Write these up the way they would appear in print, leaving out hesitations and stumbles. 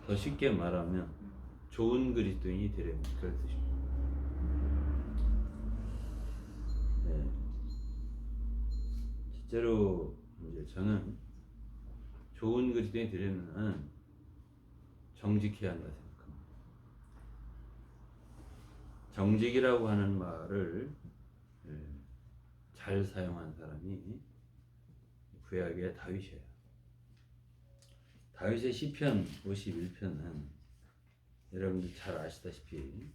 더 쉽게 말하면 좋은 그리스도인이 되려면 그런 뜻입니다. 네. 실제로 이제 저는 좋은 그리스도인이 되려면 정직해야 한다 생각합니다. 정직이라고 하는 말을 잘 사용한 사람이 구약의 다윗이에요. 다윗의 시편 51편은 여러분들 잘 아시다시피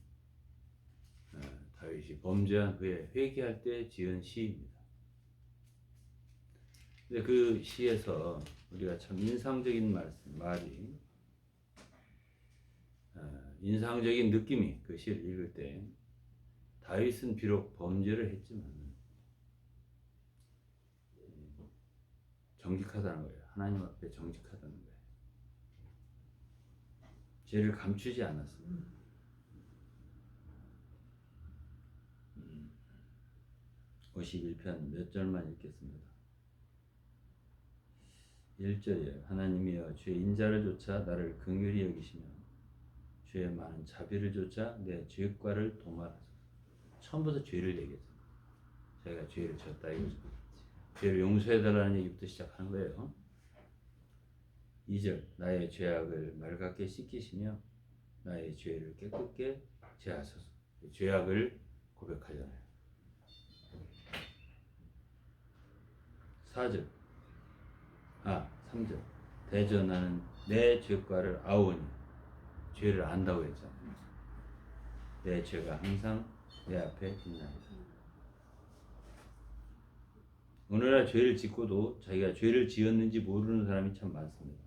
다윗이 범죄한 후에 회개할 때 지은 시입니다. 근데 그 시에서 우리가 참 인상적인 말이 인상적인 느낌이 그 시를 읽을 때 다윗은 비록 범죄를 했지만 정직하다는 거예요. 하나님 앞에 정직하다는 거예요. 죄를 감추지 않았습니다. 51편 몇 절만 읽겠습니다. 1절이에요. 하나님이여 주의 인자를 조차 나를 긍휼히 여기시며 주의 많은 자비를 조차 내 죄과를 도말하소서. 처음부터 죄를 얘기했어요. 자기가 죄를 졌다 이거죠. 죄를 용서해달라는 얘기부터 시작하는 거예요. 2절 나의 죄악을 맑게 씻기시며 나의 죄를 깨끗게 제하소서. 죄악을 고백하잖아요. 3절 대저 나는 내 죄과를 아오니 죄를 안다고 했잖아요. 내 죄가 항상 내 앞에 있나이다. 오늘날 죄를 짓고도 자기가 죄를 지었는지 모르는 사람이 참 많습니다.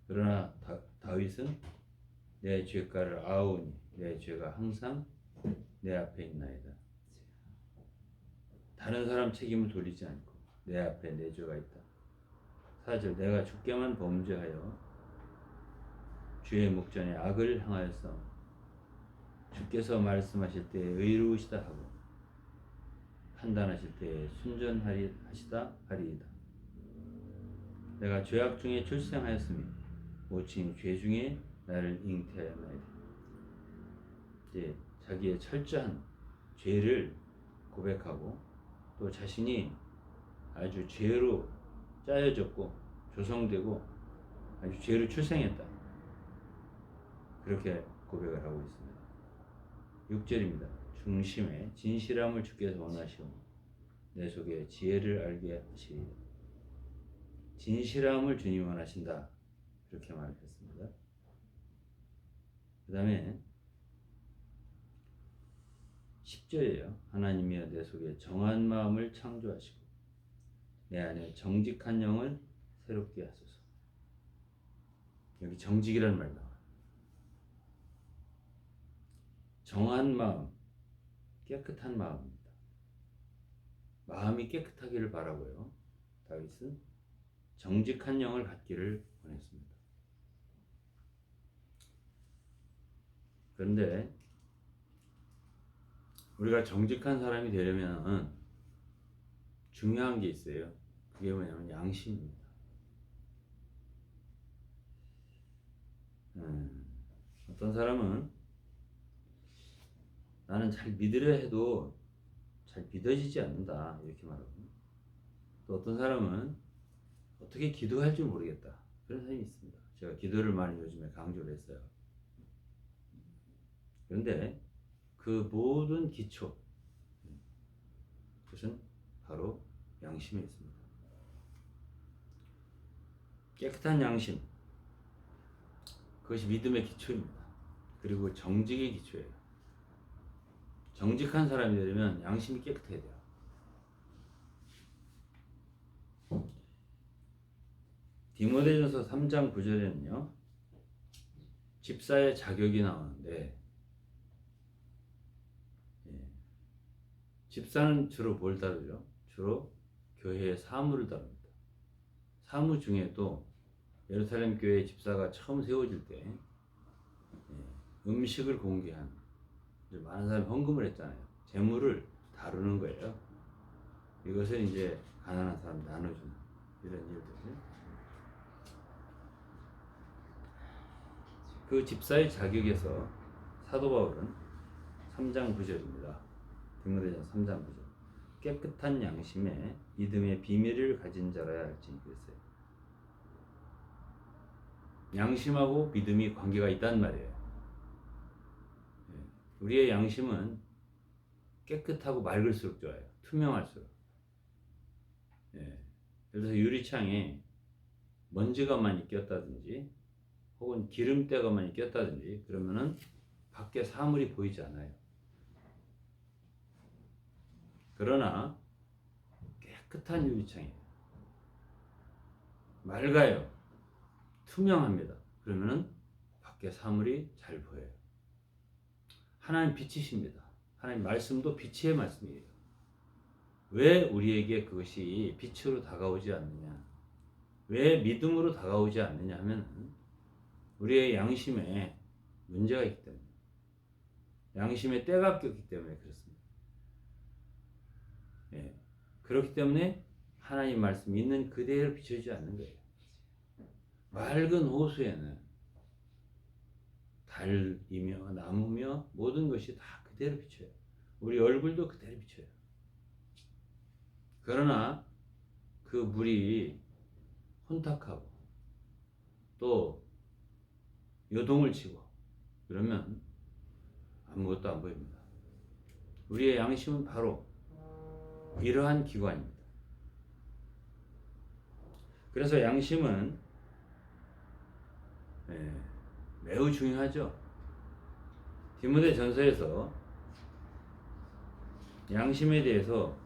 그러나 다윗은 내 죄가를 아오니 내 죄가 항상 내 앞에 있나이다. 다른 사람 책임을 돌리지 않고 내 앞에 내 죄가 있다. 4절 내가 주께만 범죄하여 주의 목전에 악을 행하였어. 주께서 말씀하실 때 의로우시다 하고 판단하실 때 순전하시다 하리이다. 내가 죄악 중에 출생하였으니 모친 죄 중에 나를 잉태하였나이다. 이제 자기의 철저한 죄를 고백하고 또 자신이 아주 죄로 짜여졌고 조성되고 아주 죄로 출생했다. 그렇게 고백을 하고 있습니다. 6절입니다. 중심에 진실함을 주께서 원하시오 내 속에 지혜를 알게 하시리이다. 진실함을 주님이 원하신다. 그렇게 말했습니다. 그 다음에 10절이에요. 하나님이여 내 속에 정한 마음을 창조하시고 내 안에 정직한 영을 새롭게 하소서. 여기 정직이라는 말 나와요. 정한 마음, 깨끗한 마음입니다. 마음이 깨끗하기를 바라고요. 다윗은 정직한 영을 갖기를 원했습니다. 그런데 우리가 정직한 사람이 되려면 중요한 게 있어요. 그게 뭐냐면 양심입니다. 어떤 사람은 나는 잘 믿으려 해도 잘 믿어지지 않는다 이렇게 말하고, 또 어떤 사람은 어떻게 기도할 줄 모르겠다 그런 사람이 있습니다. 제가 기도를 많이 요즘에 강조를 했어요. 그런데 그 모든 기초, 그것은 바로 양심에 있습니다. 깨끗한 양심, 그것이 믿음의 기초입니다. 그리고 정직의 기초예요. 정직한 사람이 되려면 양심이 깨끗해야 돼요. 디모데전서 3장 9절에는요 집사의 자격이 나오는데, 집사는 주로 뭘 다루죠? 주로 교회의 사무를 다룹니다. 사무 중에도 예루살렘 교회 집사가 처음 세워질 때 음식을 공개한, 많은 사람이 헌금을 했잖아요. 재물을 다루는 거예요. 이것을 이제 가난한 사람 나눠주는 이런 일들. 그 집사의 자격에서 사도 바울은 3장 9절입니다. 디모데전서 3장 9절. 깨끗한 양심에 믿음의 비밀을 가진 자라야 할지니 그랬어요. 양심하고 믿음이 관계가 있단 말이에요. 우리의 양심은 깨끗하고 맑을수록 좋아요. 투명할수록. 예를 들어서 유리창에 먼지가 많이 꼈다든지 혹은 기름때가 많이 꼈다든지 그러면은 밖에 사물이 보이지 않아요. 그러나 깨끗한 유리창이에요. 맑아요. 투명합니다. 그러면은 밖에 사물이 잘 보여요. 하나님 빛이십니다. 하나님 말씀도 빛의 말씀이에요. 왜 우리에게 그것이 빛으로 다가오지 않느냐? 왜 믿음으로 다가오지 않느냐 하면 우리의 양심에 문제가 있기 때문에, 양심에 때가 꼈기 때문에 그렇습니다. 예. 그렇기 때문에 하나님 말씀이 있는 그대로 비춰지지 않는 거예요. 맑은 호수에는 달이며 나무며 모든 것이 다 그대로 비춰요. 우리 얼굴도 그대로 비춰요. 그러나 그 물이 혼탁하고 또 요동을 치고 그러면 아무것도 안 보입니다. 우리의 양심은 바로 이러한 기관입니다. 그래서 양심은 매우 중요하죠. 디모데전서에서 양심에 대해서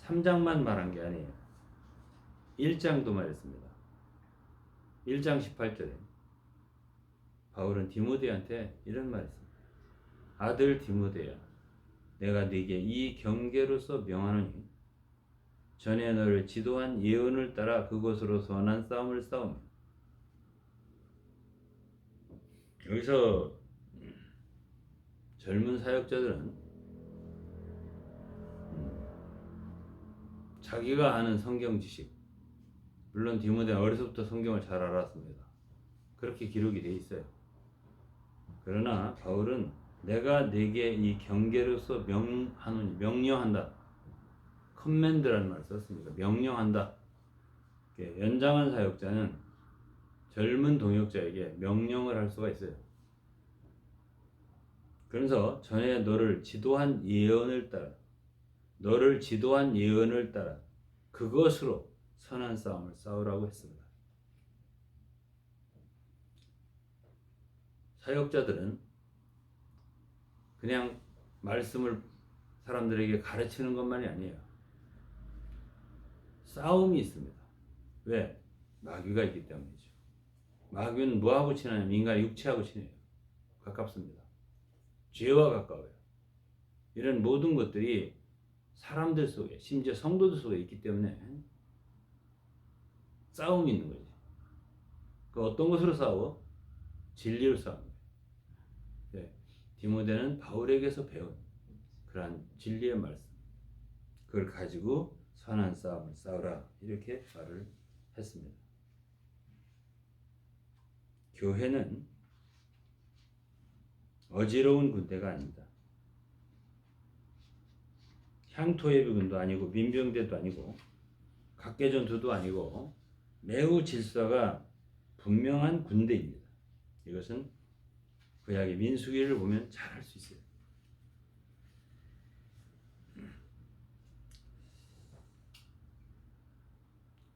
3장만 말한 게 아니에요. 1장도 말했습니다. 1장 18절에 바울은 디모데한테 이런 말을 했습니다. 아들 디모데야, 내가 네게 이 경계로서 명하노니 전에 너를 지도한 예언을 따라 그것으로 선한 싸움을 싸우며. 여기서 젊은 사역자들은 자기가 아는 성경 지식, 물론 디모데는 어려서부터 성경을 잘 알았습니다. 그렇게 기록이 돼 있어요. 그러나 바울은 내가 네게 이 경계로서 명하노니, 명령한다. 커맨드라는 말을 썼습니다. 명령한다. 연장한 사역자는 젊은 동역자에게 명령을 할 수가 있어요. 그래서 전에 너를 지도한 예언을 따라 그것으로 선한 싸움을 싸우라고 했습니다. 사역자들은 그냥 말씀을 사람들에게 가르치는 것만이 아니에요. 싸움이 있습니다. 왜? 마귀가 있기 때문이죠. 마귀는 뭐하고 치냐면 인간의 육체하고 치네요. 가깝습니다. 죄와 가까워요. 이런 모든 것들이 사람들 속에, 심지어 성도들 속에 있기 때문에 싸움이 있는 거지. 그 어떤 것으로 싸워? 진리로 싸웁니다. 네. 디모데는 바울에게서 배운 그러한 진리의 말씀, 그걸 가지고 선한 싸움을 싸우라 이렇게 말을 했습니다. 교회는 어지러운 군대가 아닙니다. 향토예비군도 아니고 민병대도 아니고 각개전투도 아니고 매우 질서가 분명한 군대입니다. 이것은 구약의 민수기를 보면 잘 알 수 있어요.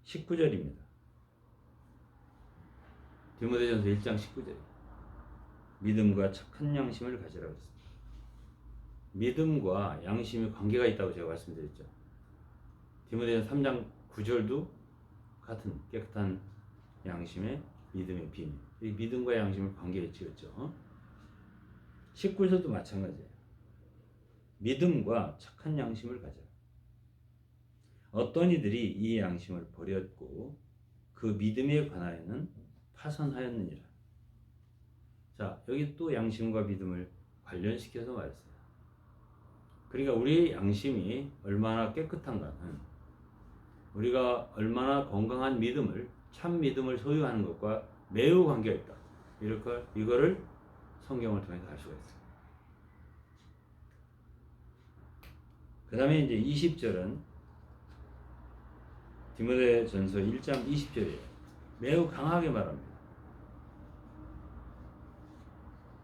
19절입니다. 디모데전서 1장 19절. 믿음과 착한 양심을 가지라고 했습니다. 믿음과 양심이 관계가 있다고 제가 말씀드렸죠. 디모데전서 3장 9절도 같은 깨끗한 양심의 믿음의 비밀. 이 믿음과 양심을 관계에 지었죠. 19절도 마찬가지예요. 믿음과 착한 양심을 가져라. 어떤 이들이 이 양심을 버렸고 그 믿음에 관하여는 파선하였느니라. 자, 여기 또 양심과 믿음을 관련시켜서 말했어요. 그러니까 우리의 양심이 얼마나 깨끗한가는 우리가 얼마나 건강한 믿음을, 참 믿음을 소유하는 것과 매우 관계가 있다. 이거를 성경을 통해서 알 수가 있어요. 그 다음에 이제 20절은 디모데전서 1장 20절이에요. 매우 강하게 말합니다.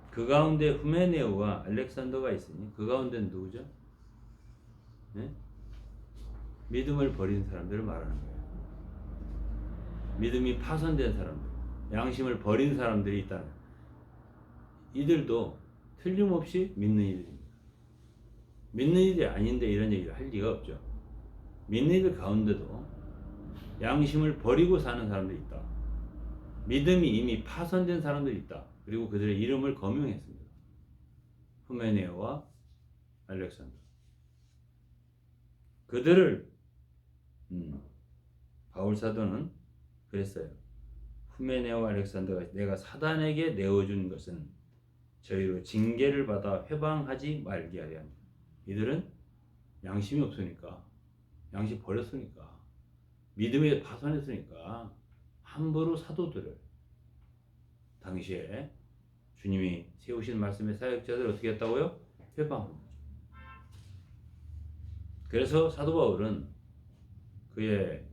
그 가운데 후메네오와 알렉산더가 있으니 그 가운데는 누구죠? 네? 믿음을 버린 사람들을 말하는 거예요. 믿음이 파손된 사람들, 양심을 버린 사람들이 있다는 거예요. 이들도 틀림없이 믿는 이들입니다. 믿는 이들이 아닌데 이런 얘기를 할 리가 없죠. 믿는 이들 가운데도 양심을 버리고 사는 사람들이 있다. 믿음이 이미 파손된 사람들이 있다. 그리고 그들의 이름을 거명했습니다. 후메네오와 알렉산더. 그들을 바울 사도는 그랬어요. 후메네오와 알렉산더가 내가 사단에게 내어준 것은 저희로 징계를 받아 회방하지 말게 하려 합니다. 이들은 양심이 없으니까, 양심 버렸으니까, 믿음에 파손했으니까 함부로 사도들을 당시에 주님이 세우신 말씀의 사역자들을 어떻게 했다고요? 회방한 거죠. 그래서 사도 바울은 그의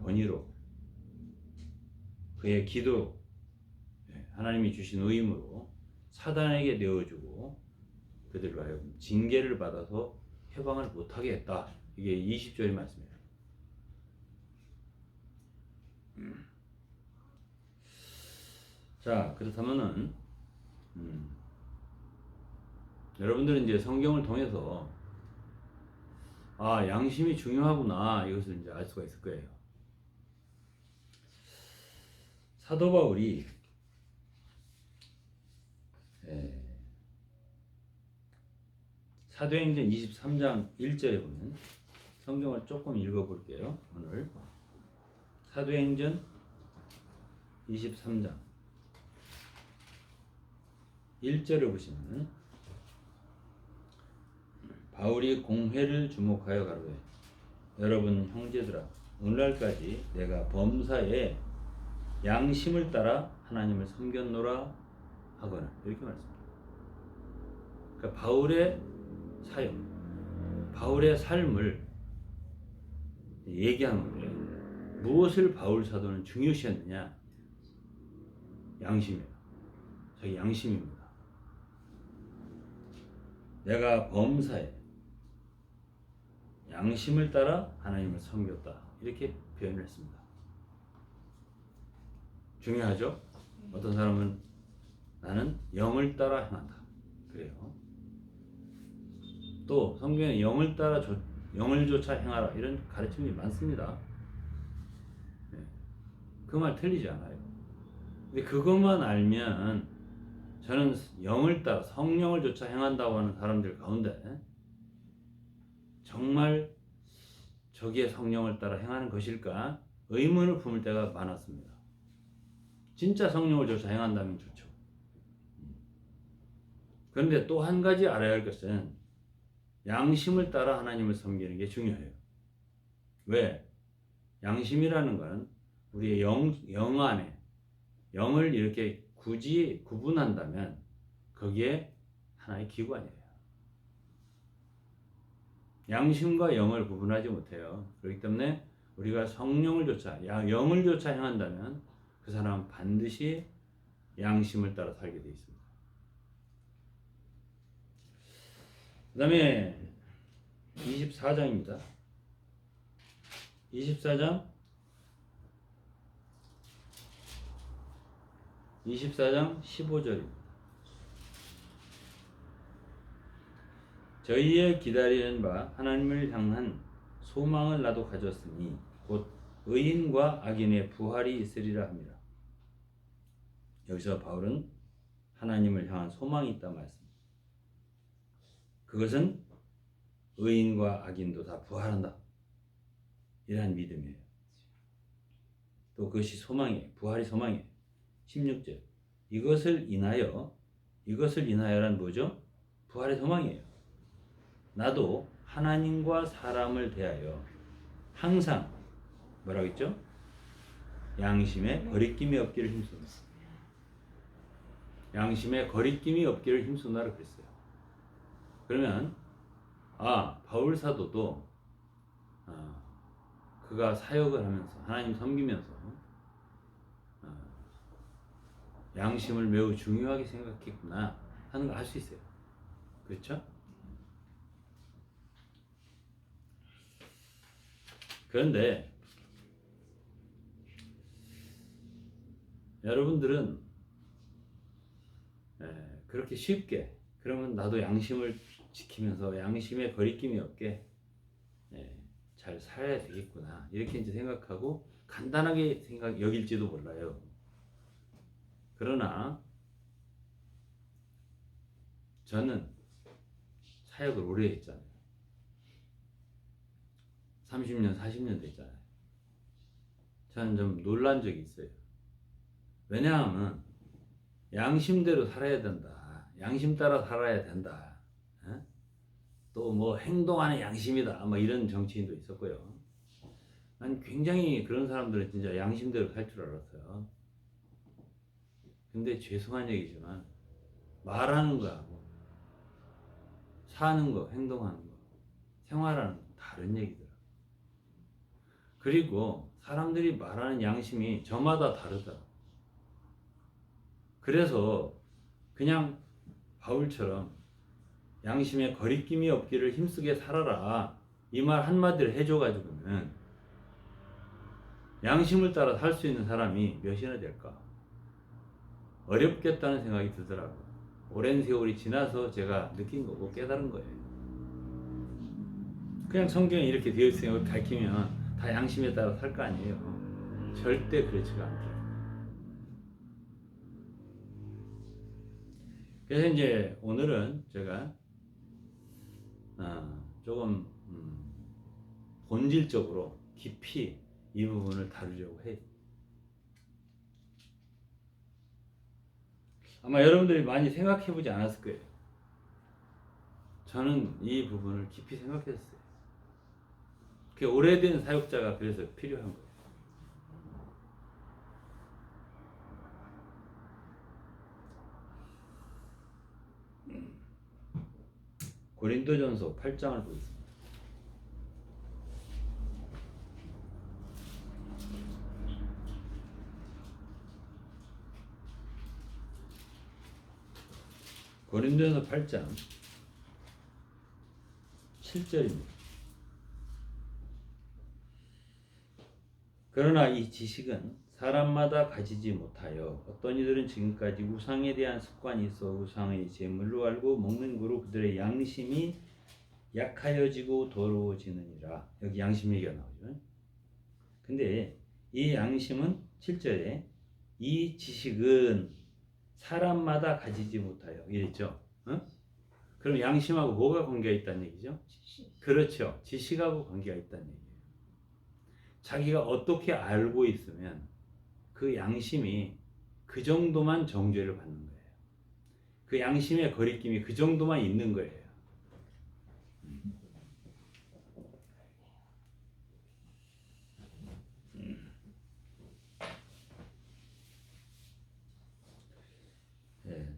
권위로, 그의 기도, 하나님이 주신 의임으로 사단에게 내어주고 그들로 하여금 징계를 받아서 해방을 못하게 했다. 이게 20절의 말씀이에요. 자, 그렇다면은 여러분들은 이제 성경을 통해서 양심이 중요하구나 이것을 이제 알 수가 있을 거예요. 사도 바울이 사도행전 23장 1절에 보면 성경을 조금 읽어볼게요. 오늘 사도행전 23장 1절을 보시면 바울이 공회를 주목하여 가로되 여러분 형제들아 오늘날까지 내가 범사에 양심을 따라 하나님을 섬겼노라 하거나 이렇게 말씀합니다. 그러니까 바울의 사역, 바울의 삶을 얘기하는 건데 무엇을 바울 사도는 중요시했느냐? 양심이에요. 자기 양심입니다. 내가 범사에 양심을 따라 하나님을 섬겼다 이렇게 표현을 했습니다. 중요하죠? 어떤 사람은 나는 영을 따라 행한다 그래요. 또 성경에 영을 따라 영을 조차 행하라 이런 가르침이 많습니다. 그 말 틀리지 않아요. 근데 그것만 알면 저는 영을 따라 성령을 조차 행한다고 하는 사람들 가운데 정말 저기에 성령을 따라 행하는 것일까 의문을 품을 때가 많았습니다. 진짜 성령을 조차 행한다면 좋죠. 그런데 또 한 가지 알아야 할 것은 양심을 따라 하나님을 섬기는 게 중요해요. 왜? 양심이라는 것은 우리의 영 안에 영을 이렇게 굳이 구분한다면 거기에 하나의 기관이에요. 양심과 영을 구분하지 못해요. 그렇기 때문에 우리가 성령을 조차, 영을 조차 행한다면 그 사람은 반드시 양심을 따라 살게 되어 있습니다. 그 다음에 24장입니다. 24장 15절입니다. 저희의 기다리는 바 하나님을 향한 소망을 나도 가졌으니 곧 의인과 악인의 부활이 있으리라 합니다. 여기서 바울은 하나님을 향한 소망이 있다 말씀입니다. 그것은 의인과 악인도 다 부활한다. 이러한 믿음이에요. 또 그것이 소망이에요. 부활이 소망이에요. 16절 이것을 인하여란 뭐죠? 부활의 소망이에요. 나도 하나님과 사람을 대하여 항상 뭐라고 했죠? 양심에 거리낌이 없기를 힘씁니다. 양심에 거리낌이 없기를 힘쓰나라 그랬어요. 그러면 바울 사도도 그가 사역을 하면서 하나님 섬기면서 양심을 매우 중요하게 생각했구나 하는 걸 알 수 있어요. 그렇죠? 그런데 여러분들은 그렇게 쉽게 그러면 나도 양심을 지키면서 양심에 거리낌이 없게 잘 살아야 되겠구나 이렇게 이제 생각하고 간단하게 여길지도 몰라요. 그러나 저는 사역을 오래 했잖아요. 30년, 40년 됐잖아요. 저는 좀 놀란 적이 있어요. 왜냐하면 양심대로 살아야 된다. 양심 따라 살아야 된다. 또 뭐 행동하는 양심이다. 뭐 이런 정치인도 있었고요. 난 굉장히 그런 사람들은 진짜 양심대로 살 줄 알았어요. 근데 죄송한 얘기지만 말하는 거하고 사는 거, 행동하는 거, 생활하는 거 다른 얘기더라고요. 그리고 사람들이 말하는 양심이 저마다 다르더라고요. 그래서 그냥 바울처럼 양심에 거리낌이 없기를 힘쓰게 살아라 이 말 한마디를 해줘가지고는 양심을 따라 살 수 있는 사람이 몇이나 될까? 어렵겠다는 생각이 들더라고요. 오랜 세월이 지나서 제가 느낀 거고 깨달은 거예요. 그냥 성경에 이렇게 되어 있으면 가르치면 다 양심에 따라 살 거 아니에요. 절대 그렇지가 않더라고요. 그래서 이제 오늘은 제가 조금 본질적으로 깊이 이 부분을 다루려고 해요. 아마 여러분들이 많이 생각해보지 않았을 거예요. 저는 이 부분을 깊이 생각했어요. 그 오래된 사역자가 그래서 필요한 거예요. 고린도전서 8장을 보겠습니다. 고린도전서 8장 7절입니다. 그러나 이 지식은 사람마다 가지지 못하여 어떤 이들은 지금까지 우상에 대한 습관이 있어 우상의 제물로 알고 먹는 거로 그들의 양심이 약하여지고 더러워지느니라. 여기 양심 얘기가 나오죠. 근데 이 양심은 7절에 이 지식은 사람마다 가지지 못하여 이랬죠. 그럼 양심하고 뭐가 관계가 있다는 얘기죠? 그렇죠. 지식하고 관계가 있다는 얘기예요. 자기가 어떻게 알고 있으면 그 양심이 그 정도만 정죄를 받는 거예요. 그 양심의 거리낌이 그 정도만 있는 거예요.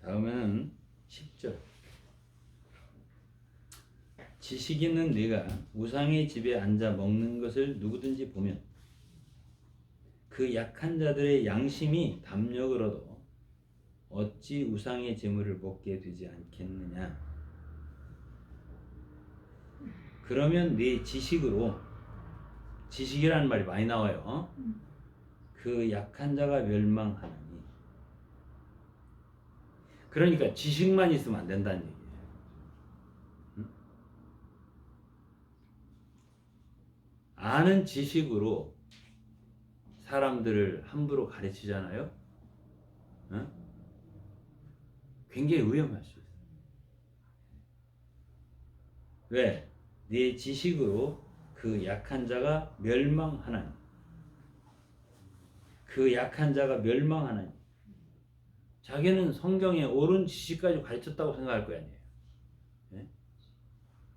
다음에는 10절. 지식 있는 네가 우상의 집에 앉아 먹는 것을 누구든지 보면 그 약한 자들의 양심이 담력을 얻어 어찌 우상의 제물을 먹게 되지 않겠느냐. 그러면 네 지식으로, 지식이라는 말이 많이 나와요. 그 약한 자가 멸망하느니. 그러니까 지식만 있으면 안 된다는 얘기예요. 아는 지식으로 사람들을 함부로 가르치잖아요. 굉장히 위험할 수 있어요. 왜? 네 지식으로 그 약한 자가 멸망하나니. 그 약한 자가 멸망하나니. 자기는 성경에 옳은 지식까지 가르쳤다고 생각할 거 아니에요. 네?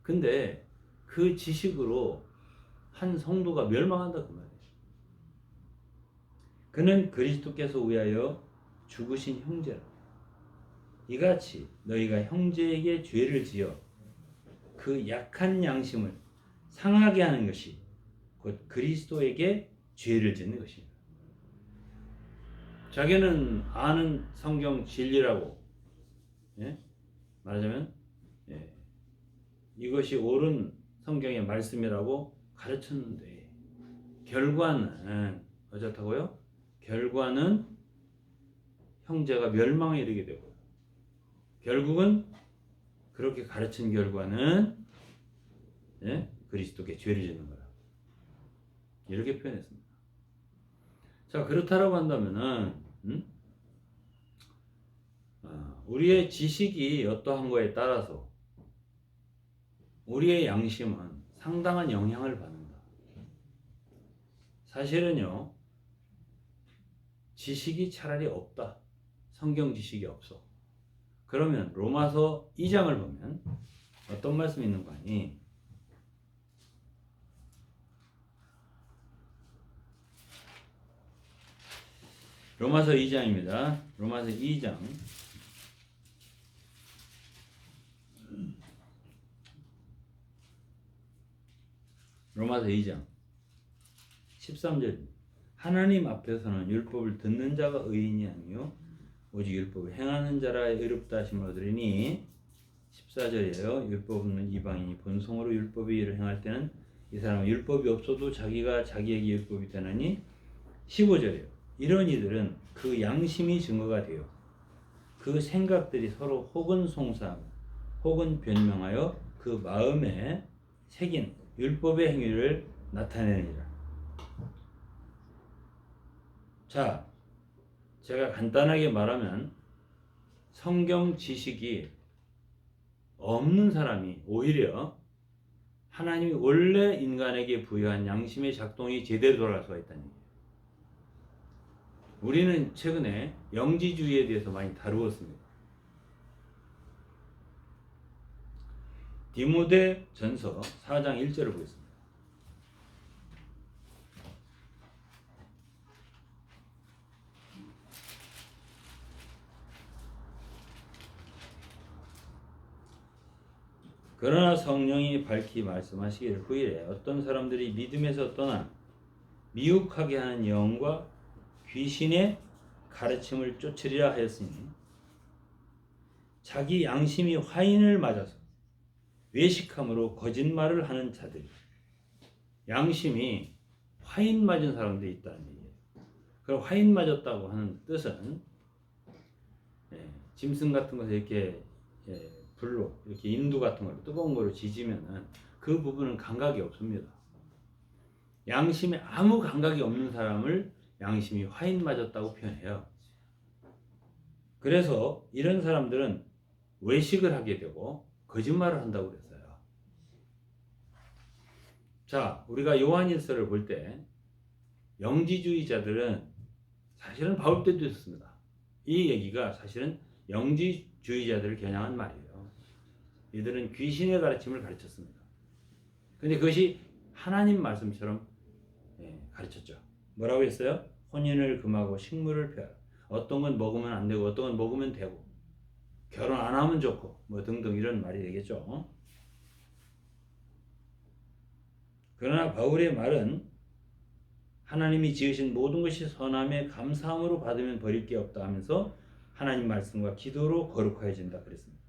근데 그 지식으로 한 성도가 멸망한다 그 말이에요. 그는 그리스도께서 위하여 죽으신 형제라. 이같이 너희가 형제에게 죄를 지어 그 약한 양심을 상하게 하는 것이 곧 그리스도에게 죄를 짓는 것입니다. 자기는 아는 성경 진리라고, 예? 말하자면, 예, 이것이 옳은 성경의 말씀이라고 가르쳤는데 결과는 어떻다고요? 결과는 형제가 멸망에 이르게 되고, 결국은 그렇게 가르친 결과는, 예? 그리스도께 죄를 짓는 거라. 이렇게 표현했습니다. 자, 그렇다라고 한다면은, 우리의 지식이 어떠한 거에 따라서 우리의 양심은 상당한 영향을 받는다. 사실은요, 지식이 차라리 없다. 성경 지식이 없어. 그러면 로마서 2장을 보면 어떤 말씀이 있는 거 아니? 로마서 2장입니다. 로마서 2장. 로마서 2장 13절. 하나님 앞에서는 율법을 듣는 자가 의인이 아니요 오직 율법을 행하는 자라 의롭다 하심을 얻으리니. 14절이에요. 율법 없는 이방인이 본성으로 율법의 일을 행할 때는 이 사람은 율법이 없어도 자기가 자기에게 율법이 되나니. 15절이에요. 이런 이들은 그 양심이 증거가 되어 그 생각들이 서로 혹은 송사하고 혹은 변명하여 그 마음에 새긴 율법의 행위를 나타내느니라. 자, 제가 간단하게 말하면 성경 지식이 없는 사람이 오히려 하나님이 원래 인간에게 부여한 양심의 작동이 제대로 돌아갈 수가 있다는 얘기예요. 우리는 최근에 영지주의에 대해서 많이 다루었습니다. 디모데 전서 4장 1절을 보겠습니다. 그러나 성령이 밝히 말씀하시기를 후일에 어떤 사람들이 믿음에서 떠나 미혹하게 하는 영과 귀신의 가르침을 쫓으리라 하였으니 자기 양심이 화인을 맞아서 외식함으로 거짓말을 하는 자들이. 양심이 화인 맞은 사람들이 있다는 얘기예요. 그럼 화인 맞았다고 하는 뜻은 짐승 같은 것을 이렇게 불로 이렇게 인두 같은 걸로 뜨거운 걸로 지지면은 그 부분은 감각이 없습니다. 양심에 아무 감각이 없는 사람을 양심이 화인 맞았다고 표현해요. 그래서 이런 사람들은 외식을 하게 되고 거짓말을 한다고 그랬어요. 자, 우리가 요한일서를 볼 때 영지주의자들은 사실은 바울 때도 있었습니다. 이 얘기가 사실은 영지주의자들을 겨냥한 말이에요. 이들은 귀신의 가르침을 가르쳤습니다. 근데 그것이 하나님 말씀처럼 가르쳤죠. 뭐라고 했어요? 혼인을 금하고 식물을 펴라. 어떤 건 먹으면 안 되고 어떤 건 먹으면 되고 결혼 안 하면 좋고 뭐 등등 이런 말이 되겠죠. 그러나 바울의 말은 하나님이 지으신 모든 것이 선함에 감사함으로 받으면 버릴 게 없다 하면서 하나님 말씀과 기도로 거룩해진다 그랬습니다.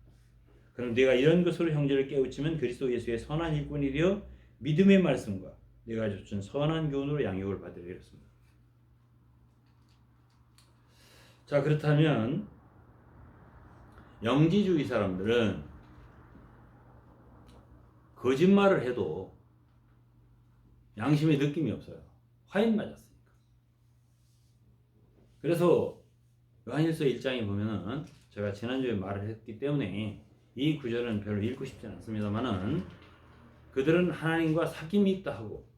그럼 내가 이런 것으로 형제를 깨우치면 그리스도 예수의 선한 일꾼이 되어 믿음의 말씀과 내가 줬던 선한 교훈으로 양육을 받으려 이랬습니다. 자, 그렇다면 영지주의 사람들은 거짓말을 해도 양심의 느낌이 없어요. 화인 맞았으니까. 그래서 요한일서 1장에 보면은 제가 지난주에 말을 했기 때문에 이 구절은 별로 읽고 싶지 않습니다만은 그들은 하나님과 사귐이 있다 하고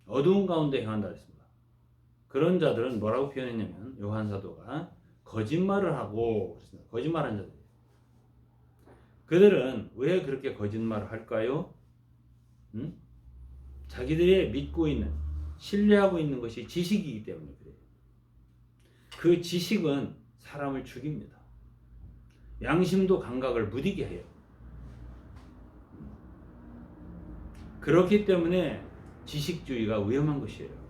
어두운 가운데 행한다 했습니다. 그런 자들은 뭐라고 표현했냐면 요한 사도가 거짓말을 하고 그랬습니다. 거짓말한 자들. 그들은 왜 그렇게 거짓말을 할까요? 자기들이 믿고 있는, 신뢰하고 있는 것이 지식이기 때문에 그래요. 그 지식은 사람을 죽입니다. 양심도 감각을 무디게 해요. 그렇기 때문에 지식주의가 위험한 것이에요.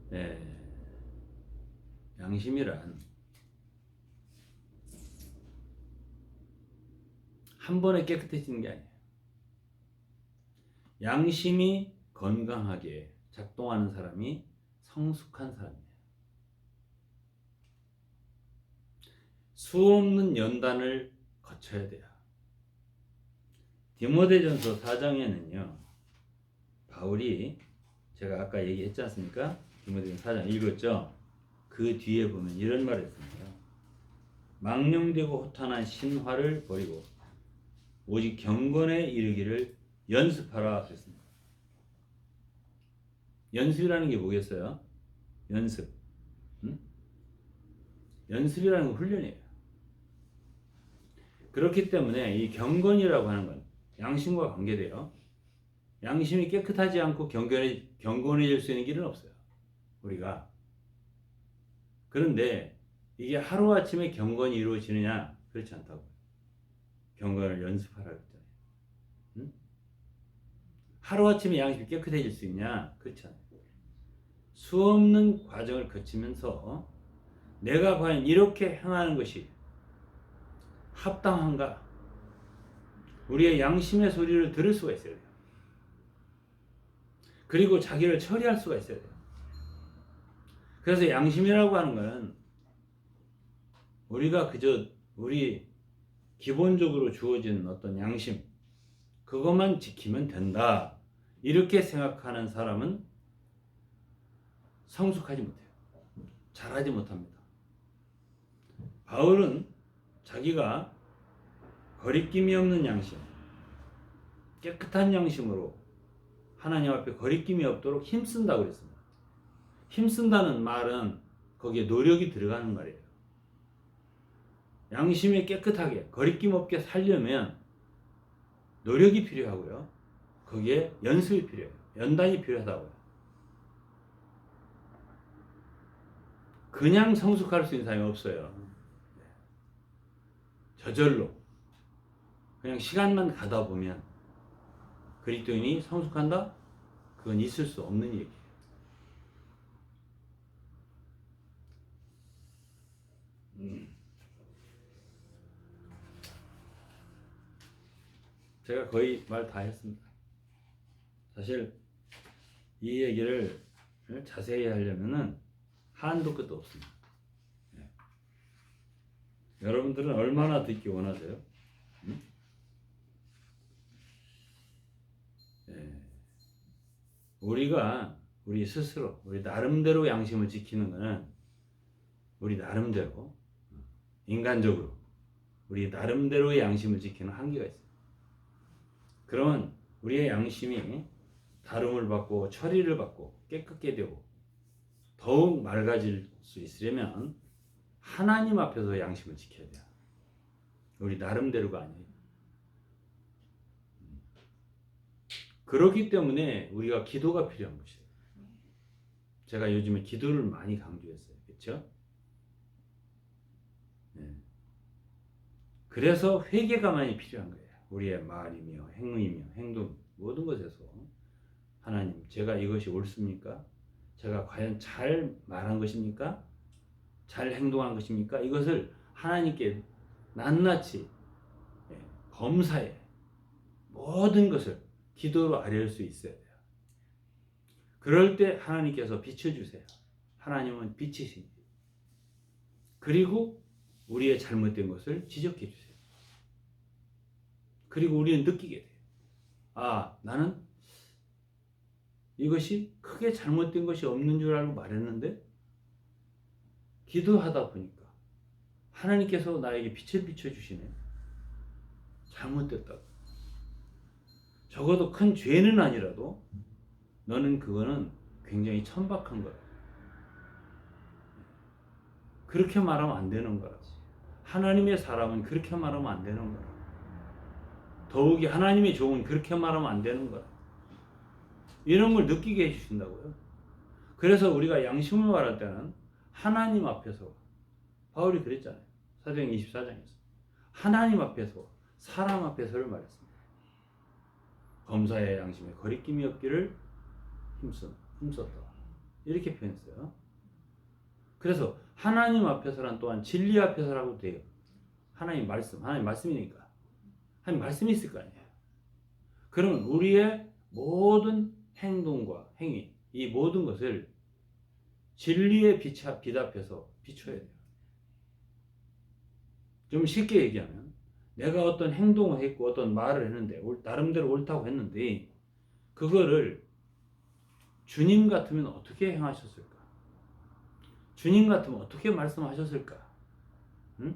네. 양심이란 한 번에 깨끗해지는 게 아니에요. 양심이 건강하게 작동하는 사람이 성숙한 사람이에요. 수없는 연단을 거쳐야 돼요. 디모데전서 4장에는요. 바울이 제가 아까 얘기했지 않습니까? 디모데전서 4장 읽었죠? 그 뒤에 보면 이런 말을 했습니다. 망령되고 호탄한 신화를 버리고 오직 경건에 이르기를 연습하라 그랬습니다. 연습이라는 게 뭐겠어요? 연습. 연습이라는 건 훈련이에요. 그렇기 때문에 이 경건이라고 하는 건 양심과 관계돼요. 양심이 깨끗하지 않고 경건해질 수 있는 길은 없어요. 우리가. 그런데 이게 하루아침에 경건이 이루어지느냐? 그렇지 않다고. 경건을 연습하라 그랬잖아요. 응? 하루아침에 양심이 깨끗해질 수 있냐? 그렇지 않아요. 수없는 과정을 거치면서 내가 과연 이렇게 행하는 것이 합당한가? 우리의 양심의 소리를 들을 수가 있어야 돼요. 그리고 자기를 처리할 수가 있어야 돼요. 그래서 양심이라고 하는 것은 우리가 그저 우리 기본적으로 주어진 어떤 양심 그것만 지키면 된다 이렇게 생각하는 사람은 성숙하지 못해요. 잘하지 못합니다. 바울은 자기가 거리낌이 없는 양심, 깨끗한 양심으로 하나님 앞에 거리낌이 없도록 힘쓴다고 그랬습니다. 힘쓴다는 말은 거기에 노력이 들어가는 말이에요. 양심이 깨끗하게 거리낌 없게 살려면 노력이 필요하고요. 거기에 연습이 필요해요. 연단이 필요하다고요. 그냥 성숙할 수 있는 사람이 없어요. 저절로 그냥 시간만 가다 보면 그리스도인이 성숙한다? 그건 있을 수 없는 얘기예요. 제가 거의 말 다 했습니다. 사실 이 얘기를 자세히 하려면은 한도 끝도 없습니다. 네. 여러분들은 얼마나 듣기 원하세요? 네. 우리가 우리 스스로 우리 나름대로 양심을 지키는 것은 우리 나름대로 인간적으로 우리 나름대로의 양심을 지키는 한계가 있어요. 그러면 우리의 양심이 다름을 받고 처리를 받고 깨끗게 되고 더욱 맑아질 수 있으려면 하나님 앞에서 양심을 지켜야 돼요. 우리 나름대로가 아니에요. 그렇기 때문에 우리가 기도가 필요한 것이에요. 제가 요즘에 기도를 많이 강조했어요. 그렇죠? 네. 그래서 회개가 많이 필요한 거예요. 우리의 말이며 행위며 행동 모든 것에서 하나님 제가 이것이 옳습니까? 제가 과연 잘 말한 것입니까? 잘 행동한 것입니까? 이것을 하나님께 낱낱이 검사해 모든 것을 기도로 아뢰을 수 있어야 돼요. 그럴 때 하나님께서 비춰주세요. 하나님은 빛이시니 그리고 우리의 잘못된 것을 지적해 주세요. 그리고 우리는 느끼게 돼요. 아, 나는 이것이 크게 잘못된 것이 없는 줄 알고 말했는데 기도하다 보니까 하나님께서 나에게 빛을 비춰주시네. 잘못됐다고. 적어도 큰 죄는 아니라도 너는 그거는 굉장히 천박한 거야. 그렇게 말하면 안 되는 거라. 하나님의 사람은 그렇게 말하면 안 되는 거라. 더욱이 하나님의 종은 그렇게 말하면 안 되는 거야. 이런 걸 느끼게 해주신다고요. 그래서 우리가 양심을 말할 때는 하나님 앞에서, 바울이 그랬잖아요. 사도행 24장에서 하나님 앞에서 사람 앞에서를 말했습니다. 검사의 양심에 거리낌이 없기를 힘썼다. 이렇게 표현했어요. 그래서 하나님 앞에서란 또한 진리 앞에서라고 돼요. 하나님 말씀이니까. 하나님 말씀이 있을 거 아니에요. 그러면 우리의 모든 행동과 행위, 이 모든 것을 진리의 빛 앞에서 비춰야 돼요. 좀 쉽게 얘기하면 내가 어떤 행동을 했고 어떤 말을 했는데 나름대로 옳다고 했는데 그거를 주님 같으면 어떻게 행하셨을까? 주님 같으면 어떻게 말씀하셨을까? 응?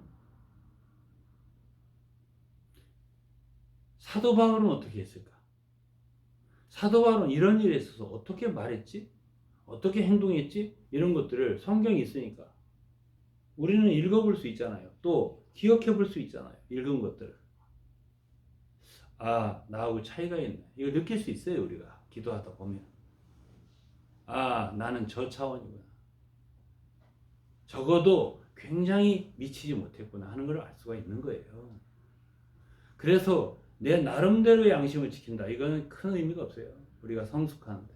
사도 바울은 어떻게 했을까? 사도 바울은 이런 일에 있어서 어떻게 말했지? 어떻게 행동했지? 이런 것들을 성경이 있으니까 우리는 읽어볼 수 있잖아요. 또 기억해 볼 수 있잖아요. 읽은 것들을. 아, 나하고 차이가 있네. 이걸 느낄 수 있어요. 우리가 기도하다 보면. 아, 나는 저 차원이구나. 적어도 굉장히 미치지 못했구나 하는 걸 알 수가 있는 거예요. 그래서 내 나름대로의 양심을 지킨다. 이거는 큰 의미가 없어요. 우리가 성숙하는데.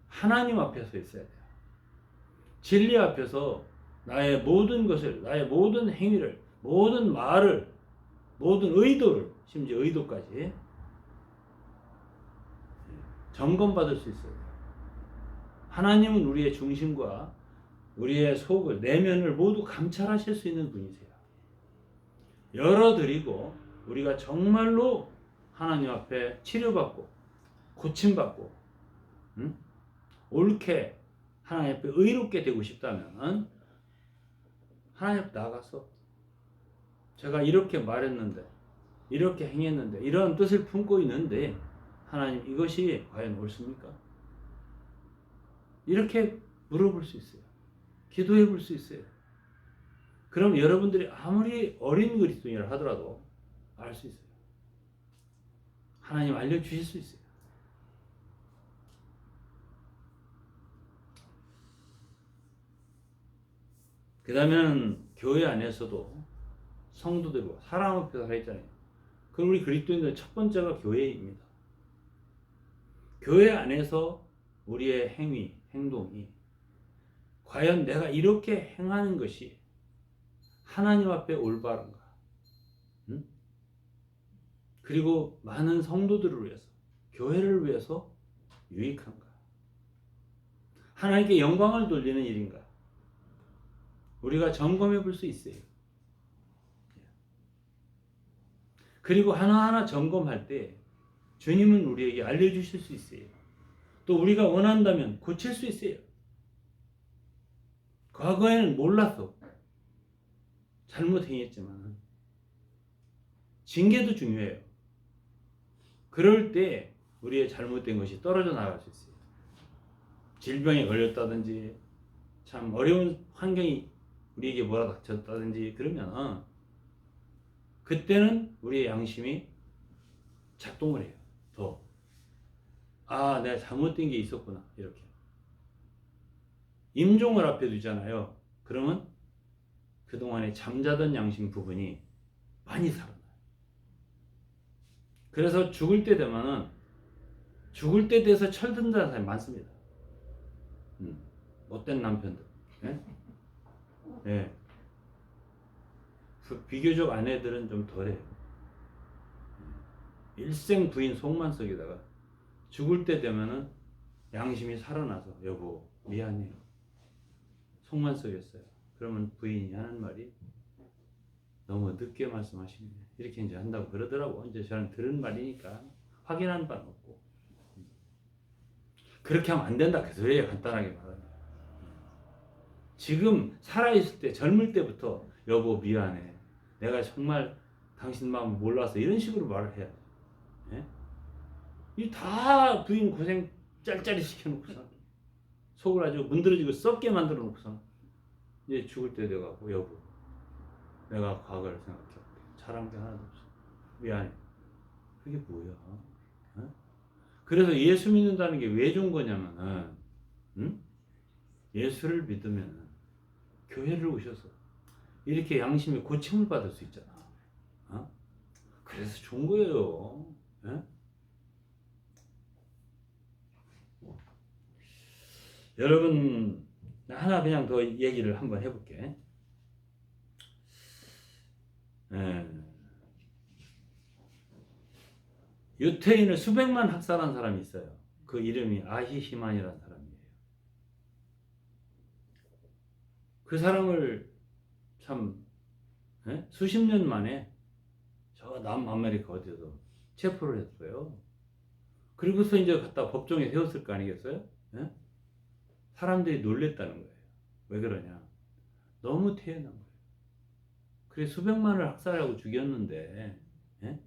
하나님 앞에서 있어야 돼요. 진리 앞에서 나의 모든 것을, 나의 모든 행위를, 모든 말을, 모든 의도를, 심지어 의도까지 점검받을 수 있어요. 하나님은 우리의 중심과 우리의 속을, 내면을 모두 감찰하실 수 있는 분이세요. 열어드리고 우리가 정말로 하나님 앞에 치료받고 고침받고 옳게 하나님 앞에 의롭게 되고 싶다면 하나님 앞에 나가서 제가 이렇게 말했는데 이렇게 행했는데 이런 뜻을 품고 있는데 하나님 이것이 과연 옳습니까? 이렇게 물어볼 수 있어요. 기도해 볼 수 있어요. 그럼 여러분들이 아무리 어린 그리스도인이라 하더라도 알 수 있어요. 하나님 알려주실 수 있어요. 그 다음에는 교회 안에서도 성도들과 사람 앞에서 살아있잖아요. 그럼 우리 그리스도인들 첫 번째가 교회입니다. 교회 안에서 우리의 행위, 행동이 과연 내가 이렇게 행하는 것이 하나님 앞에 올바른가? 그리고 많은 성도들을 위해서, 교회를 위해서 유익한가? 하나님께 영광을 돌리는 일인가? 우리가 점검해 볼 수 있어요. 그리고 하나하나 점검할 때 주님은 우리에게 알려주실 수 있어요. 또 우리가 원한다면 고칠 수 있어요. 과거에는 몰라서 잘못 행했지만 징계도 중요해요. 그럴 때 우리의 잘못된 것이 떨어져 나갈 수 있어요. 질병에 걸렸다든지 참 어려운 환경이 우리에게 몰아닥쳤다든지 그러면 그때는 우리의 양심이 작동을 해요. 더. 아, 내가 잘못된 게 있었구나. 이렇게. 임종을 앞에 두잖아요. 그러면 그동안에 잠자던 양심 부분이 많이 살아나요. 그래서 죽을 때 되면은 죽을 때 돼서 철든다는 사람이 많습니다. 못된 남편들. 예? 예. 비교적 아내들은 좀 덜해요. 일생 부인 속만 썩이다가 죽을 때 되면은 양심이 살아나서 여보 미안해요. 속만 썩였어요. 그러면 부인이 하는 말이 너무 늦게 말씀하시네. 이렇게 이제 한다고 그러더라고. 이제 저는 들은 말이니까 확인한 바는 없고. 그렇게 하면 안 된다. 그 소리예요. 간단하게 말하면. 지금 살아있을 때, 젊을 때부터 여보 미안해. 내가 정말 당신 마음 몰라서 이런 식으로 말을 해야 돼. 예? 이 다 부인 고생 짤짤이 시켜놓고서 속을 아주 문드러지고 썩게 만들어 놓고서 이제 죽을 때 돼가고 여보 내가 과거를 생각해볼게. 잘한 게 하나도 없어. 미안해. 그게 뭐야? 어? 그래서 예수 믿는다는 게 왜 좋은 거냐면은, 응? 예수를 믿으면 교회를 오셔서 이렇게 양심의 고침을 받을 수 있잖아. 어? 그래서 좋은 거예요. 예? 여러분, 하나 그냥 더 얘기를 한번 해볼게. 예. 유태인을 수백만 학살한 사람이 있어요. 그 이름이 아히히만이라는 사람이에요. 그 사람을 참 수십 년 만에 저 남아메리카 어디서 체포를 했어요. 그리고서 이제 갖다 법정에 세웠을 거 아니겠어요? 예? 사람들이 놀랬다는 거예요. 왜 그러냐? 너무 태어난 거예요. 그래 수백만을 학살하고 죽였는데 예?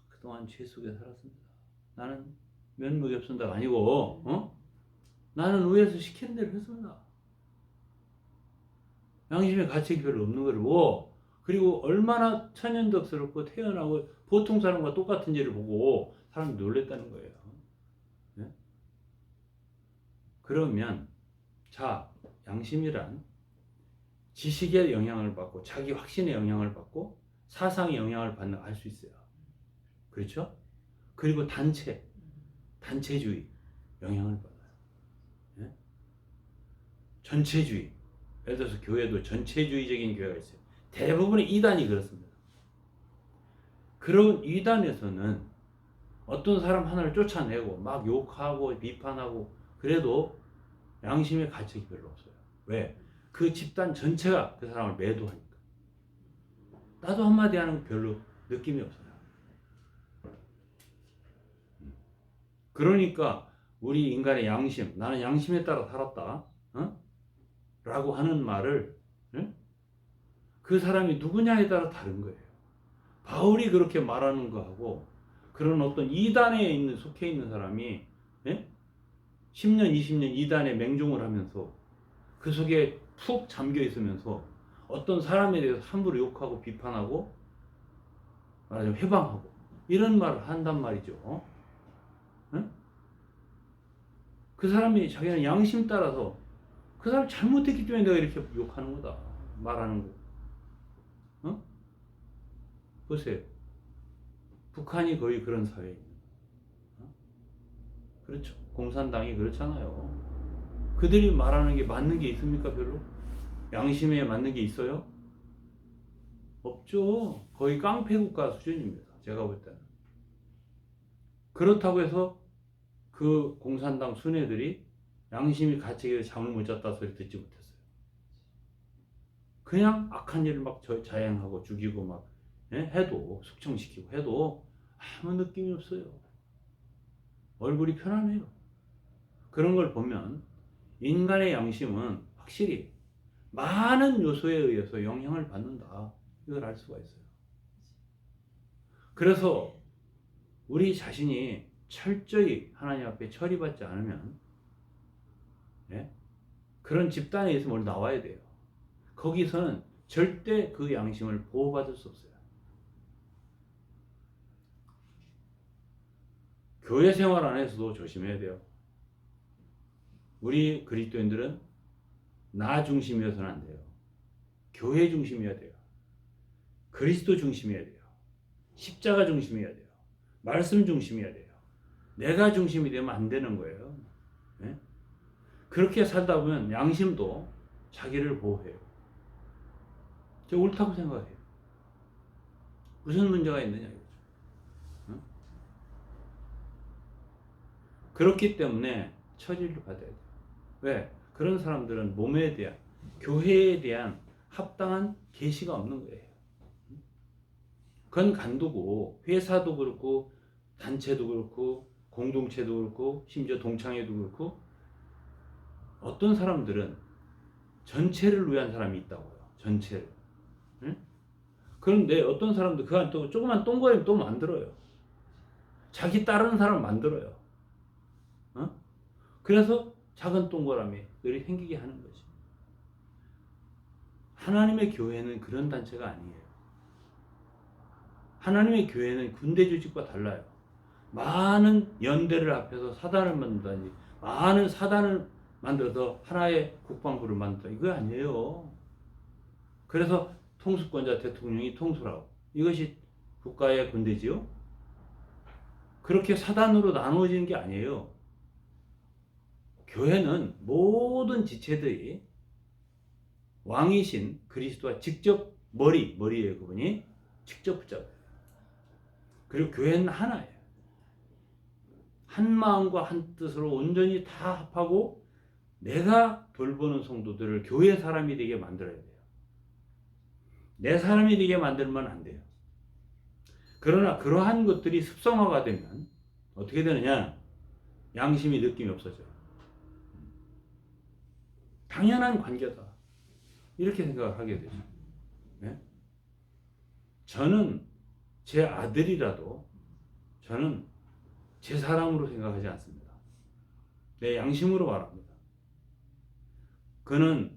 그동안 죄 속에 살았습니다. 나는 면목이 없습니다가 아니고 나는 위에서 시키는 대로 했습니다. 양심의 가책이 별로 없는 거고 그리고 얼마나 천연덕스럽고 태어나고 보통 사람과 똑같은 죄를 보고 사람들이 놀랬다는 거예요. 네? 그러면 자 양심이란 지식의 영향을 받고 자기 확신의 영향을 받고 사상의 영향을 받는 알 수 있어요. 그렇죠? 그리고 단체주의 영향을 받아요. 네? 전체주의. 예를 들어서 교회도 전체주의적인 교회가 있어요. 대부분의 이단이 그렇습니다. 그런 이단에서는 어떤 사람 하나를 쫓아내고 막 욕하고 비판하고 그래도 양심의 가책이 별로 없어요. 왜? 그 집단 전체가 그 사람을 매도하니까. 나도 한마디 하는 거 별로 느낌이 없어요. 그러니까 우리 인간의 양심, 나는 양심에 따라 살았다. 라고 하는 말을 그 사람이 누구냐에 따라 다른 거예요. 바울이 그렇게 말하는 거하고 그런 어떤 이단에 속해 있는 사람이 10년, 20년 이단에 맹종을 하면서 그 속에 푹 잠겨 있으면서 어떤 사람에 대해서 함부로 욕하고 비판하고 말하자면 회방하고 이런 말을 한단 말이죠. 그 사람이 자기는 양심 따라서 그 사람이 잘못했기 때문에 내가 이렇게 욕하는 거다. 말하는 거. 보세요. 북한이 거의 그런 사회입니다. 그렇죠. 공산당이 그렇잖아요. 그들이 말하는 게 맞는 게 있습니까? 별로? 양심에 맞는 게 있어요? 없죠. 거의 깡패국가 수준입니다. 제가 볼 때는. 그렇다고 해서 그 공산당 순회들이 양심이 가책에 잠을 못 잤다 소리 듣지 못했어요. 그냥 악한 일을 막 자행하고 죽이고 막 해도 숙청시키고 해도 아무 느낌이 없어요. 얼굴이 편안해요. 그런 걸 보면 인간의 양심은 확실히 많은 요소에 의해서 영향을 받는다. 이걸 알 수가 있어요. 그래서 우리 자신이 철저히 하나님 앞에 처리받지 않으면 그런 집단에서 뭘 나와야 돼요. 거기서는 절대 그 양심을 보호받을 수 없어요. 교회 생활 안에서도 조심해야 돼요. 우리 그리스도인들은 나 중심이어서는 안 돼요. 교회 중심이어야 돼요. 그리스도 중심이어야 돼요. 십자가 중심이어야 돼요. 말씀 중심이어야 돼요. 내가 중심이 되면 안 되는 거예요. 네? 그렇게 살다 보면 양심도 자기를 보호해요. 저 옳다고 생각해요. 무슨 문제가 있느냐 이거죠. 응? 그렇기 때문에 처리를 받아야 돼요. 왜? 그런 사람들은 몸에 대한 교회에 대한 합당한 계시가 없는 거예요. 그건 간두고 회사도 그렇고 단체도 그렇고 공동체도 그렇고 심지어 동창회도 그렇고 어떤 사람들은 전체를 위한 사람이 있다고요. 전체를. 응? 그런데 어떤 사람들 그 안에 또 조그만 동거리를 또 만들어요. 자기 따르는 사람 만들어요. 그래서 작은 동그라미 늘 생기게 하는 거지. 하나님의 교회는 그런 단체가 아니에요. 하나님의 교회는 군대 조직과 달라요. 많은 연대를 합해서 사단을 만든다든지 많은 사단을 만들어서 하나의 국방부를 만든다. 이거 아니에요. 그래서 통수권자 대통령이 통수라고. 이것이 국가의 군대지요. 그렇게 사단으로 나누어지는 게 아니에요. 교회는 모든 지체들이 왕이신 그리스도와 직접 머리예요. 그분이 직접 붙잡아요. 그리고 교회는 하나예요. 한 마음과 한 뜻으로 온전히 다 합하고 내가 돌보는 성도들을 교회 사람이 되게 만들어야 돼요. 내 사람이 되게 만들면 안 돼요. 그러나 그러한 것들이 습성화가 되면 어떻게 되느냐? 양심이 느낌이 없어져요. 당연한 관계다. 이렇게 생각을 하게 되죠. 네? 저는 제 아들이라도 저는 제 사람으로 생각하지 않습니다. 내 양심으로 말합니다. 그는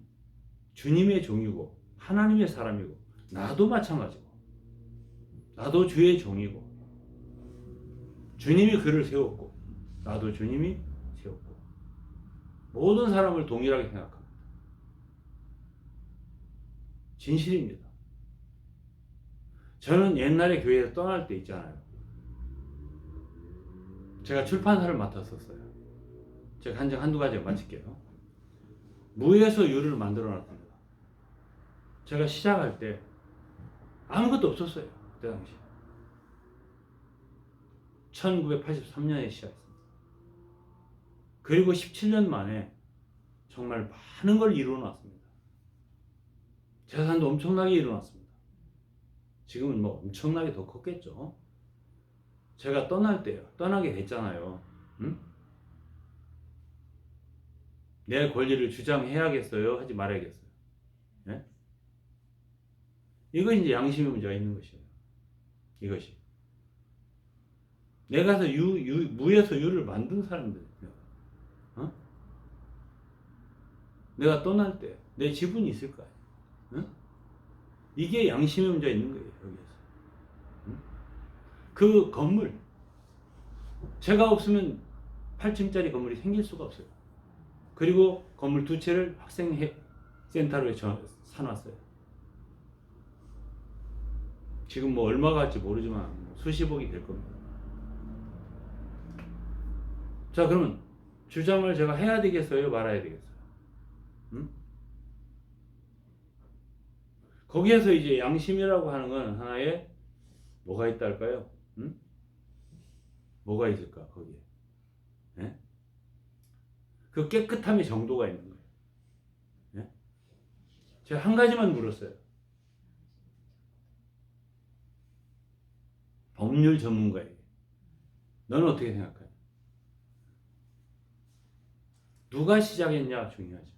주님의 종이고 하나님의 사람이고 나도 마찬가지고 나도 주의 종이고 주님이 그를 세웠고 나도 주님이 세웠고 모든 사람을 동일하게 생각합니다. 진실입니다. 저는 옛날에 교회에서 떠날 때 있잖아요. 제가 출판사를 맡았었어요. 제가 한두 가지 마칠게요. 무에서 유를 만들어 놨습니다. 제가 시작할 때 아무것도 없었어요. 그때 당시 1983년에 시작했습니다. 그리고 17년 만에 정말 많은 걸 이루어 놨습니다. 재산도 엄청나게 이루어 놨습니다. 지금은 뭐 엄청나게 더 컸겠죠. 제가 떠날 때요. 떠나게 됐잖아요. 응? 내 권리를 주장해야겠어요? 하지 말아야겠어요? 예? 이거 이제 양심의 문제가 있는 것이에요. 이것이. 내가서 무에서 유를 만든 사람들. 어? 내가 떠날 때 내 지분이 있을 거 아니에요. 어? 이게 양심의 문제가 있는 거예요. 여기에서. 응? 그 건물. 제가 없으면 8층짜리 건물이 생길 수가 없어요. 그리고 건물 두 채를 학생센터로 사놨어요. 지금 뭐 얼마가 할지 모르지만 수십억이 될 겁니다. 자, 그러면 주장을 제가 해야 되겠어요? 말아야 되겠어요? 응? 거기에서 이제 양심이라고 하는 건 하나의 뭐가 있다 할까요? 응? 뭐가 있을까 거기에? 예? 그 깨끗함의 정도가 있는 거예요. 예? 제가 한 가지만 물었어요. 법률 전문가에게. 너는 어떻게 생각하냐? 누가 시작했냐 중요하죠.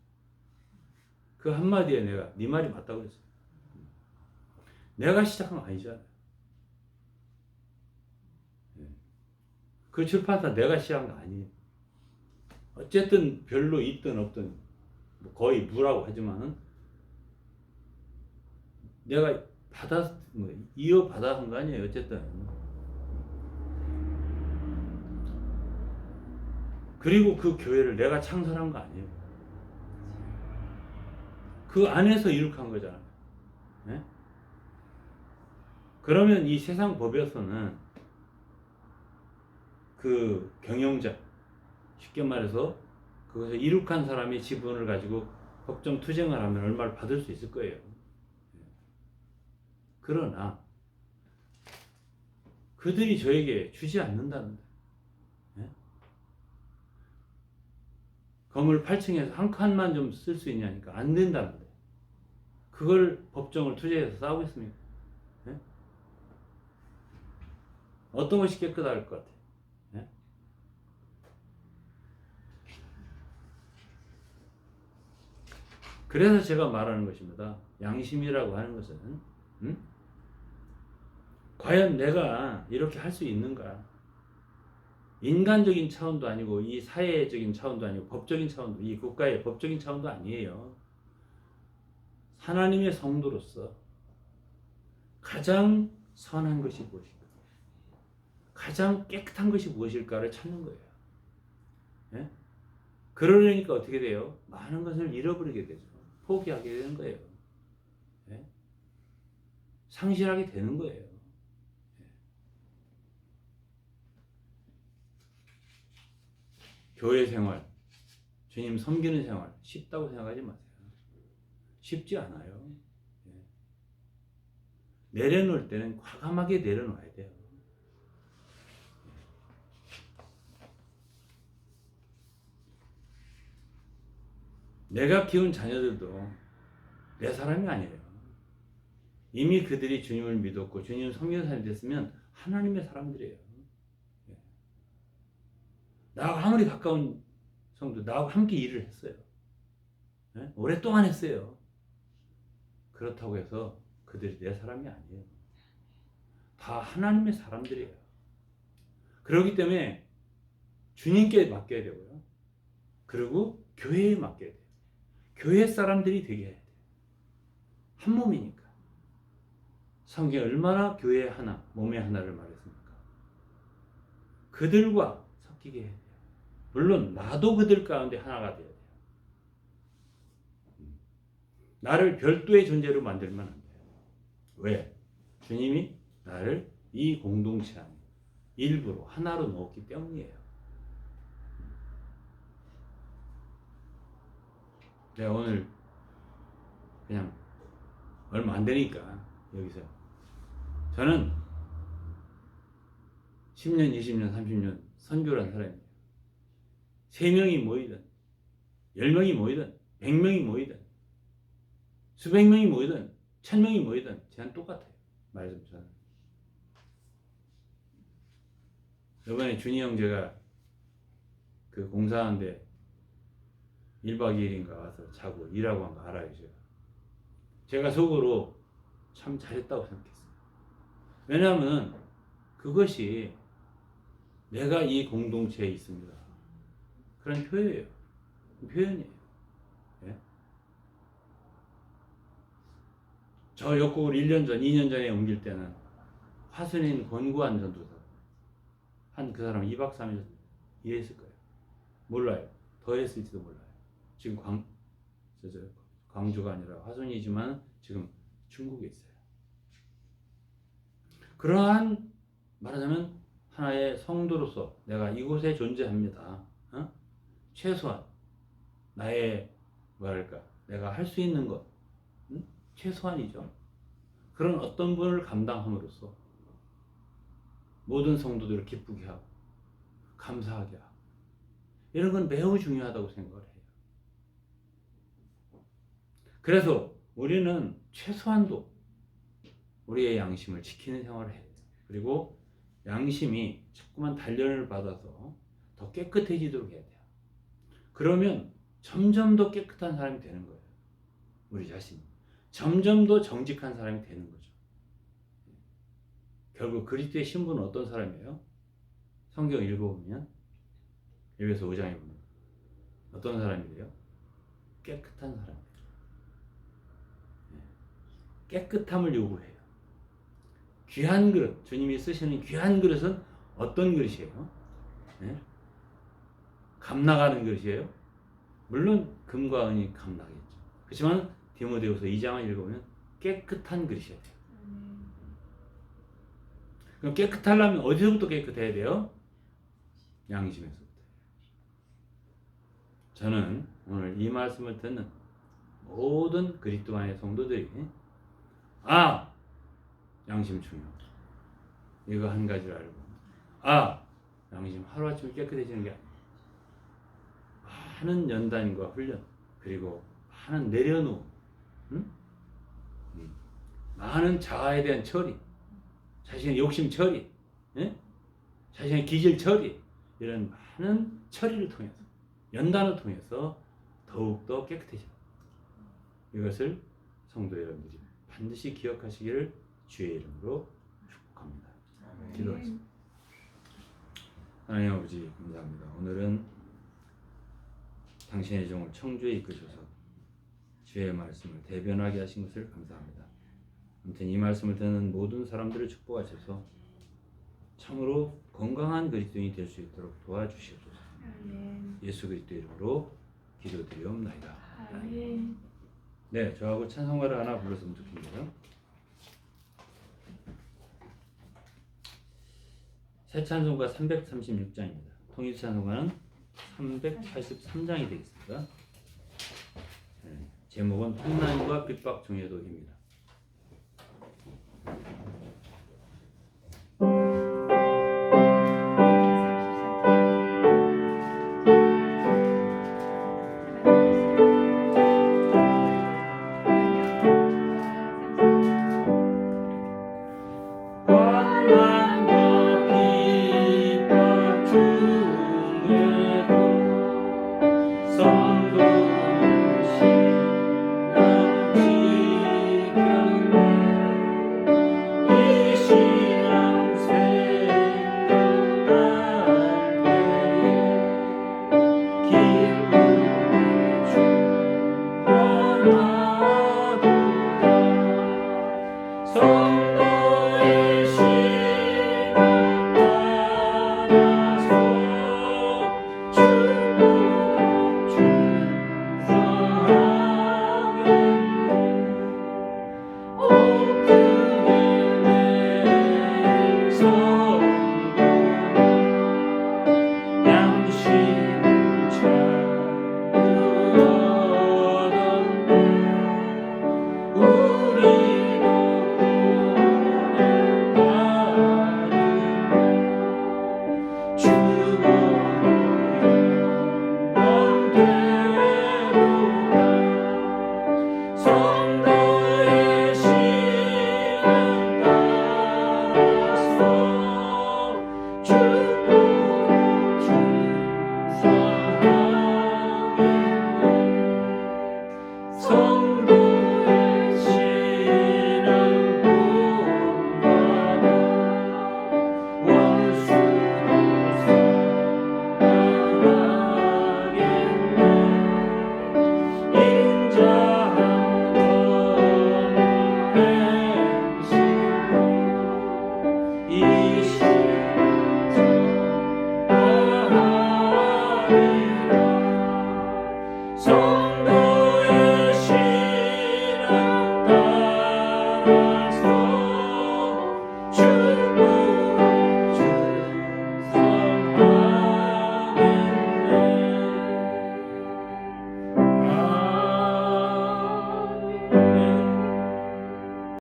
그 한마디에 내가 네 말이 맞다고 그랬어요. 내가 시작한 거 아니잖아요. 그 출판사 내가 시작한 거 아니에요. 어쨌든 별로 있든 없든 거의 무라고 하지만 내가 이어받아 한 거 아니에요. 어쨌든. 그리고 그 교회를 내가 창설한 거 아니에요. 그 안에서 이룩한 거잖아요. 네? 그러면 이 세상 법에서는 그 경영자, 쉽게 말해서 그것을 이룩한 사람이 지분을 가지고 법정 투쟁을 하면 얼마를 받을 수 있을 거예요. 그러나 그들이 저에게 주지 않는다는데. 네? 건물 8층에서 한 칸만 좀 쓸 수 있냐니까 안 된다는데. 그걸 법정을 투쟁해서 싸우고 있습니까? 네? 어떤 것이 깨끗할 것 같아요? 네? 그래서 제가 말하는 것입니다. 양심이라고 하는 것은 과연 내가 이렇게 할 수 있는가? 인간적인 차원도 아니고 이 사회적인 차원도 아니고 법적인 차원도 이 국가의 법적인 차원도 아니에요. 하나님의 성도로서 가장 선한 것이 무엇일까? 가장 깨끗한 것이 무엇일까를 찾는 거예요. 예? 그러려니까 어떻게 돼요? 많은 것을 잃어버리게 되죠. 포기하게 되는 거예요. 예? 상실하게 되는 거예요. 예. 교회 생활, 주님 섬기는 생활 쉽다고 생각하지 마세요. 쉽지 않아요. 예. 내려놓을 때는 과감하게 내려놓아야 돼요. 내가 키운 자녀들도 내 사람이 아니에요. 이미 그들이 주님을 믿었고 주님을 섬기는 사람이 됐으면 하나님의 사람들이에요. 예. 나하고 아무리 가까운 성도, 나하고 함께 일을 했어요. 예? 오랫동안 했어요. 그렇다고 해서 그들이 내 사람이 아니에요. 다 하나님의 사람들이에요. 그렇기 때문에 주님께 맡겨야 되고요. 그리고 교회에 맡겨야 돼요. 교회 사람들이 되게 해야 돼요. 한 몸이니까. 성경에 얼마나 교회 하나, 몸의 하나를 말했습니까? 그들과 섞이게 해야 돼요. 물론 나도 그들 가운데 하나가 돼야 돼요. 나를 별도의 존재로 만들면 안 돼요. 왜? 주님이 나를 이 공동체 안에 일부로 하나로 넣었기 때문이에요. 내가 오늘 그냥 얼마 안 되니까 여기서 저는 10년, 20년, 30년 선교를 한 사람이에요. 3명이 모이든 10명이 모이든 100명이 모이든 수백 명이 모이든 1000명이 모이든 저는 똑같아요. 말씀 저는. 이번에 준이 형 제가 그 공사하는데 1박 2일인가 와서 자고 일하고 한 거 알아요. 제가 속으로 참 잘했다고 생각했어요. 왜냐하면 그것이 내가 이 공동체에 있습니다. 그런 표현이에요. 표현이에요. 예? 저 역곡을 1년 전, 2년 전에 옮길 때는 화순인 권구한 전도사 한 그 사람 2박 3일 일했을 거예요. 몰라요. 더 했을지도 몰라요. 지금 광주가 아니라 화순이지만 지금 중국에 있어요. 그러한 말하자면 하나의 성도로서 내가 이곳에 존재합니다. 어? 최소한 나의 뭐랄까 내가 할 수 있는 것 최소한이죠. 그런 어떤 분을 감당함으로써 모든 성도들을 기쁘게 하고 감사하게 하고 이런 건 매우 중요하다고 생각을 해요. 그래서 우리는 최소한도 우리의 양심을 지키는 생활을 해야 돼요. 그리고 양심이 자꾸만 단련을 받아서 더 깨끗해지도록 해야 돼요. 그러면 점점 더 깨끗한 사람이 되는 거예요. 우리 자신이. 점점 더 정직한 사람이 되는 거죠. 결국 그리스도의 신부는 어떤 사람이에요? 성경 읽어보면 에베소 5장에 보면 어떤 사람이래요? 깨끗한 사람이에요. 깨끗함을 요구해요. 귀한 그릇, 주님이 쓰시는 귀한 그릇은 어떤 그릇이에요? 네? 감나가는 그릇이에요? 물론 금과 은이 감나겠죠. 그렇지만 디모데후서 2장을 읽어보면 깨끗한 그릇이어야 돼요. 그럼 깨끗하려면 어디서부터 깨끗해야 돼요? 양심에서부터. 저는 오늘 이 말씀을 듣는 모든 그리스도 안의 성도들이 양심 중요하다. 이거 한 가지를 알고 양심 하루아침에 깨끗해지는 게 아니에요. 많은 연단과 훈련 그리고 많은 내려놓음 많은 자아에 대한 처리 자신의 욕심 처리 자신의 기질 처리 이런 많은 처리를 통해서 연단을 통해서 더욱더 깨끗해져요. 이것을 성도 여러분들이 반드시 기억하시기를 주의 이름으로 축복합니다. 기도하겠습니다. 하나님 아버지 감사합니다. 오늘은 당신의 종을 청주에 이끄셔서 주의 말씀을 대변하게 하신 것을 감사합니다. 아무튼 이 말씀을 듣는 모든 사람들을 축복하셔서 참으로 건강한 그리스도인이 될 수 있도록 도와주시옵소서. 아멘. 예수 그리스도 이름으로 기도드리옵나이다. 아멘. 네, 저하고 찬송가를 하나 불렀으면 좋겠네요. 새 찬송가 336장입니다. 통일 찬송가는 383장이 되겠습니다. 네, 제목은 환난과 핍박 중에도입니다.